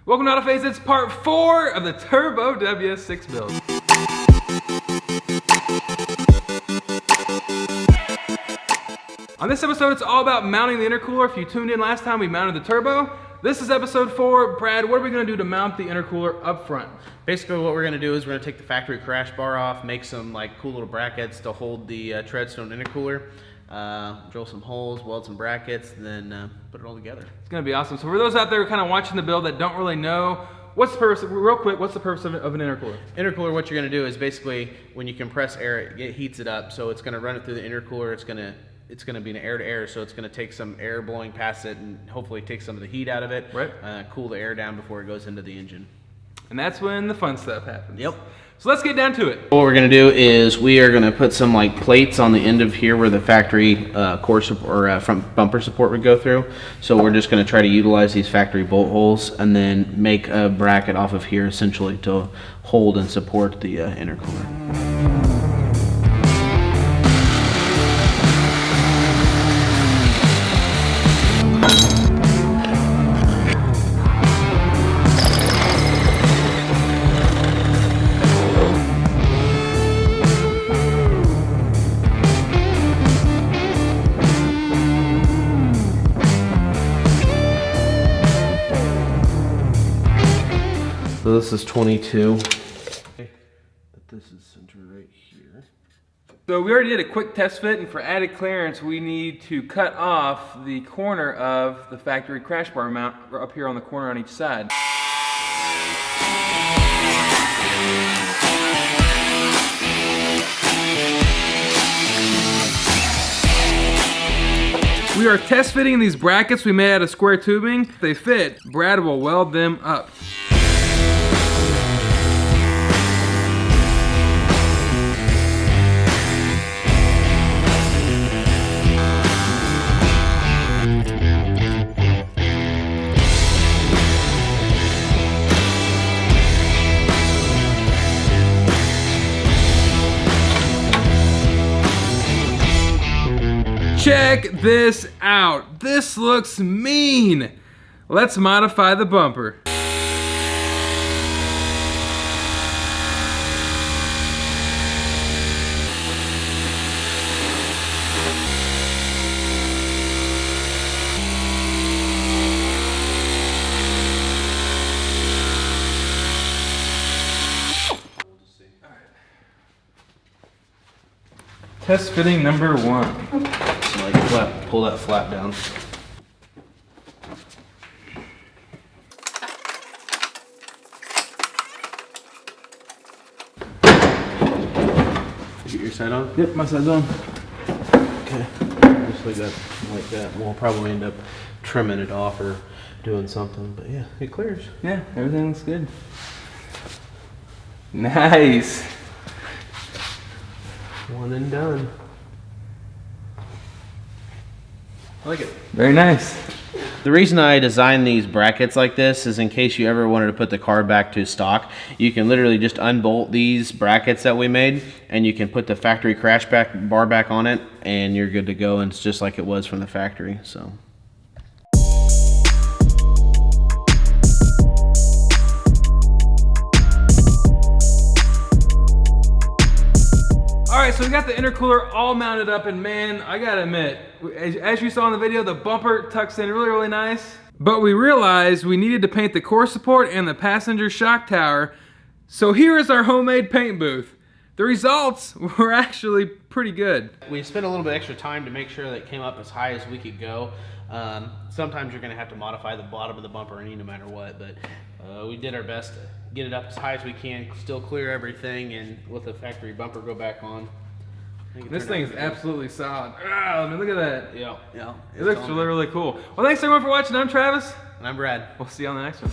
Welcome to Autofaze, it's part 4 of the Turbo WS6 build. On this episode, it's all about mounting the intercooler. If you tuned in last time, we mounted the turbo. This is episode 4. Brad, what are we gonna do to mount the intercooler up front? Basically what we're gonna do is we're gonna take the factory crash bar off, make some like cool little brackets to hold the Treadstone Intercooler, drill some holes, weld some brackets, and then put it all together. It's gonna be awesome. So for those out there kind of watching the build that don't really know, what's the purpose, real quick, what's the purpose of an intercooler? Intercooler, what you're gonna do is basically when you compress air, it heats it up, so it's gonna run it through the intercooler. It's gonna be an air-to-air, so it's gonna take some air blowing past it and hopefully take some of the heat out of it. Right. Cool the air down before it goes into the engine. And that's when the fun stuff happens. Yep. So let's get down to it. What we're gonna do is we are gonna put some like plates on the end of here where the factory core support or front bumper support would go through. So we're just gonna try to utilize these factory bolt holes and then make a bracket off of here essentially to hold and support the intercooler. So this is 22. But this is centered right here. So we already did a quick test fit, and for added clearance, we need to cut off the corner of the factory crash bar mount up here on the corner on each side. We are test fitting these brackets we made out of square tubing. If they fit, Brad will weld them up. Check this out. This looks mean. Let's modify the bumper. Test fitting number 1. So like pull that flap down. Get your side on? Yep, my side's on. Okay. Just like that. We'll probably end up trimming it off or doing something, but yeah, it clears. Yeah, everything looks good. Nice. One and done. I like it. Very nice. The reason I designed these brackets like this is in case you ever wanted to put the car back to stock, you can literally just unbolt these brackets that we made and you can put the factory crash bar back on it and you're good to go, and it's just like it was from the factory. So. Alright, so we got the intercooler all mounted up, and man, I gotta admit, as you saw in the video, the bumper tucks in really, really nice. But we realized we needed to paint the core support and the passenger shock tower. So here is our homemade paint booth. The results were actually pretty good. We spent a little bit extra time to make sure that it came up as high as we could go. Sometimes you're gonna have to modify the bottom of the bumper no matter what, but we did our best to get it up as high as we can, still clear everything, and with the factory bumper go back on. This thing is absolutely solid. Ah, I mean, look at that. Yeah. It looks really, really cool. Well, thanks everyone for watching. I'm Travis. And I'm Brad. We'll see you on the next one.